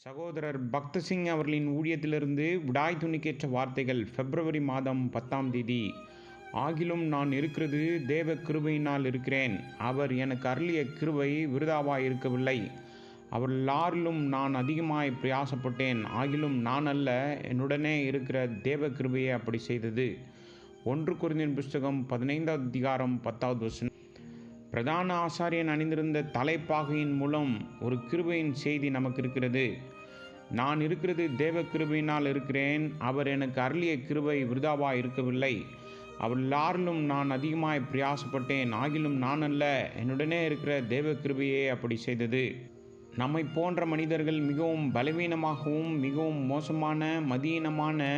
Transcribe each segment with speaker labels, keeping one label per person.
Speaker 1: சகோதரர் பக்தசிங் அவர்களின் ஊழியத்திலிருந்து விடாய் துணிக்கேற்ற வார்த்தைகள் பிப்ரவரி மாதம் 10ஆம் தேதி. ஆகிலும் நான் இருக்கிறது தேவ கிருபையினால் இருக்கிறேன். அவர் எனக்கு அருளிய கிருபை விருதாவாய் இருக்கவில்லை. அவர் எல்லாரிலும் நான் அதிகமாய் பிரயாசப்பட்டேன். ஆகிலும் நான் அல்ல, என்னுடனே இருக்கிற தேவ கிருபையே அப்படி செய்தது. 1 கொரிந்தியர் புஸ்தகம் 15வது அதிகாரம் 10வது வசனம். பிரதான ஆசாரியன் அணிந்திருந்த தலைப்பாகையின் மூலம் ஒரு கிருபையின் செய்தி நமக்கு இருக்கிறது. நான் இருக்கிறது தேவ கிருபையினால் இருக்கிறேன். அவர் எனக்கு அருளிய கிருபை விருதாவாய் இருக்கவில்லை. அவர் எல்லாரிலும் நான் அதிகமாய் பிரயாசப்பட்டேன். ஆகிலும் நான் அல்ல, என்னுடனே இருக்கிற தேவ கிருபையே அப்படி செய்தது. நம்மை போன்ற மனிதர்கள் மிகவும் பலவீனமாகவும் மிகவும் மோசமான மதியீனமான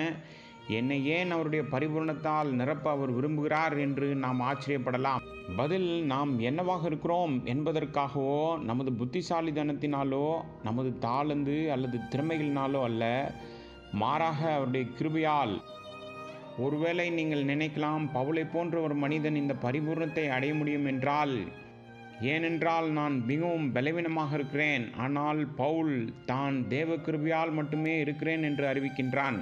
Speaker 1: என்னை ஏன் அவருடைய பரிபூரணத்தால் நிரப்ப அவர் விரும்புகிறார் என்று நாம் ஆச்சரியப்படலாம். பதில், நாம் என்னவாக இருக்கிறோம் என்பதற்காகவோ நமது புத்திசாலித்தனத்தினாலோ நமது தாளந்து அல்லது திறமைகளினாலோ அல்ல, மாறாக அவருடைய கிருபையால். ஒருவேளை நீங்கள் நினைக்கலாம், பவுலை போன்ற ஒரு மனிதன் இந்த பரிபூரணத்தை அடைய முடியும் என்றால். ஏனென்றால் நான் மிகவும் பலவீனமாக இருக்கிறேன். ஆனால் பவுல் தான் தேவ கிருபையால் மட்டுமே இருக்கிறேன் என்று அறிவிக்கின்றான்.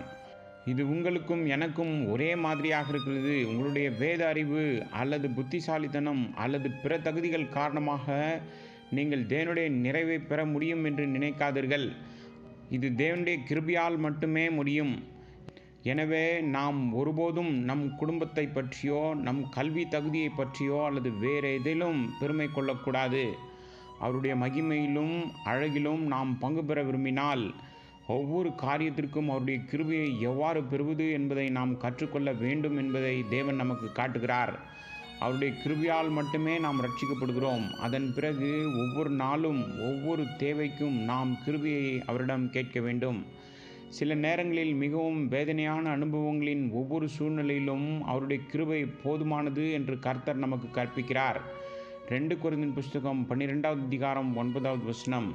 Speaker 1: இது உங்களுக்கும் எனக்கும் ஒரே மாதிரியாக இருக்கிறது. உங்களுடைய வேத அறிவு அல்லது புத்திசாலித்தனம் அல்லது பிற தகுதிகள் காரணமாக நீங்கள் தேவனுடைய நிறைவை பெற முடியும் என்று நினைக்காதீர்கள். இது தேவனுடைய கிருபையால் மட்டுமே முடியும். எனவே நாம் ஒருபோதும் நம் குடும்பத்தை பற்றியோ நம் கல்வி தகுதியை பற்றியோ அல்லது வேறு எதிலும் பெருமை கொள்ளக்கூடாது. அவருடைய மகிமையிலும் அழகிலும் நாம் பங்கு பெற விரும்பினால் ஒவ்வொரு காரியத்திற்கும் அவருடைய கிருபையை எவ்வாறு பெறுவது என்பதை நாம் கற்றுக்கொள்ள வேண்டும் என்பதை தேவன் நமக்கு காட்டுகிறார். அவருடைய கிருபையால் மட்டுமே நாம் ரட்சிக்கப்படுகிறோம். அதன் பிறகு ஒவ்வொரு நாளும் ஒவ்வொரு தேவைக்கும் நாம் கிருபையை அவரிடம் கேட்க வேண்டும். சில நேரங்களில் மிகவும் வேதனையான அனுபவங்களின் ஒவ்வொரு சூழ்நிலையிலும் அவருடைய கிருபை போதுமானது என்று கர்த்தர் நமக்கு கற்பிக்கிறார். 2 கொரிந்தியர் புஸ்தகம் 12வது அதிகாரம் 9வது வசனம்.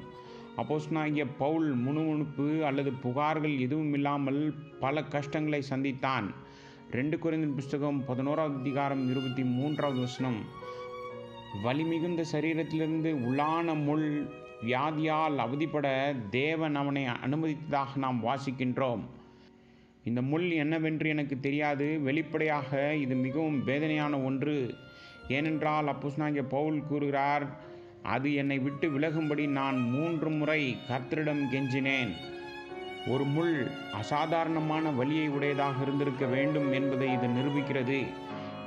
Speaker 1: அப்போஸ்தலனாகிய பவுல் முணுமுணுப்பு அல்லது புகார்கள் எதுவும் இல்லாமல் பல கஷ்டங்களை சந்தித்தான். 2 கொரிந்தியர் புஸ்தகம் 11வது அதிகாரம் 23வது வசனம். வலிமிகுந்த சரீரத்திலிருந்து உள்ளான முள் வியாதியால் அவதிப்பட தேவன் அவனை அனுமதித்ததாக நாம் வாசிக்கின்றோம். இந்த முள் என்னவென்று எனக்கு தெரியாது. வெளிப்படையாக இது மிகவும் வேதனையான ஒன்று. ஏனென்றால் அப்போஸ்தலனாகிய பவுல் கூறுகிறார், அது என்னை விட்டு விலகும்படி நான் 3 முறை கர்த்தரிடம் கெஞ்சினேன். ஒரு முள் அசாதாரணமான வலியை உடையதாக இருந்திருக்க வேண்டும் என்பதை இது நிரூபிக்கிறது.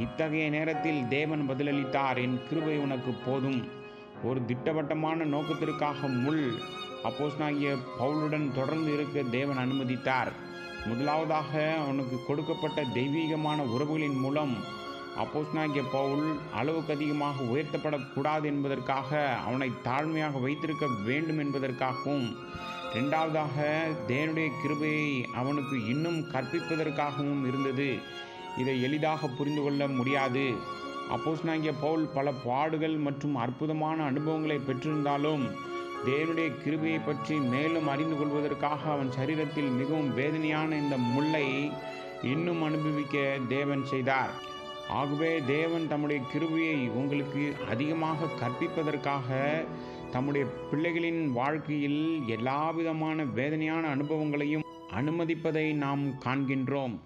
Speaker 1: இத்தகைய நேரத்தில் தேவன் பதிலளித்தார், என் கிருபை உனக்கு போதும். ஒரு திட்டவட்டமான நோக்கத்திற்காக முள் அப்போஸ்தலனாகிய பவுலுடன் தொடர்ந்து இருக்க தேவன் அனுமதித்தார். முதலாவதாக அவனுக்கு கொடுக்கப்பட்ட தெய்வீகமான உறவுகளின் மூலம் அப்போஸ்தலனாகிய பவுல் அளவுக்கு அதிகமாக உயர்த்தப்படக்கூடாது என்பதற்காக அவனை தாழ்மையாக வைத்திருக்க வேண்டும் என்பதற்காகவும், இரண்டாவதாக தேவனுடைய கிருபையை அவனுக்கு இன்னும் கற்பிப்பதற்காகவும் இருந்தது. இதை எளிதாக புரிந்து கொள்ள முடியாது. அப்போஸ்தலனாகிய பவுல் பல பாடுகள் மற்றும் அற்புதமான அனுபவங்களை பெற்றிருந்தாலும் தேவனுடைய கிருபையை பற்றி மேலும் அறிந்து கொள்வதற்காக அவன் சரீரத்தில் மிகவும் வேதனையான இந்த முள்ளை இன்னும் அனுபவிக்க தேவன் செய்தார். ஆகவே தேவன் தம்முடைய கிருபையை உங்களுக்கு அதிகமாக கற்பிப்பதற்காக தம்முடைய பிள்ளைகளின் வாழ்க்கையில் எல்லாவிதமான வேதனையான அனுபவங்களையும் அனுமதிப்பதை நாம் காண்கின்றோம்.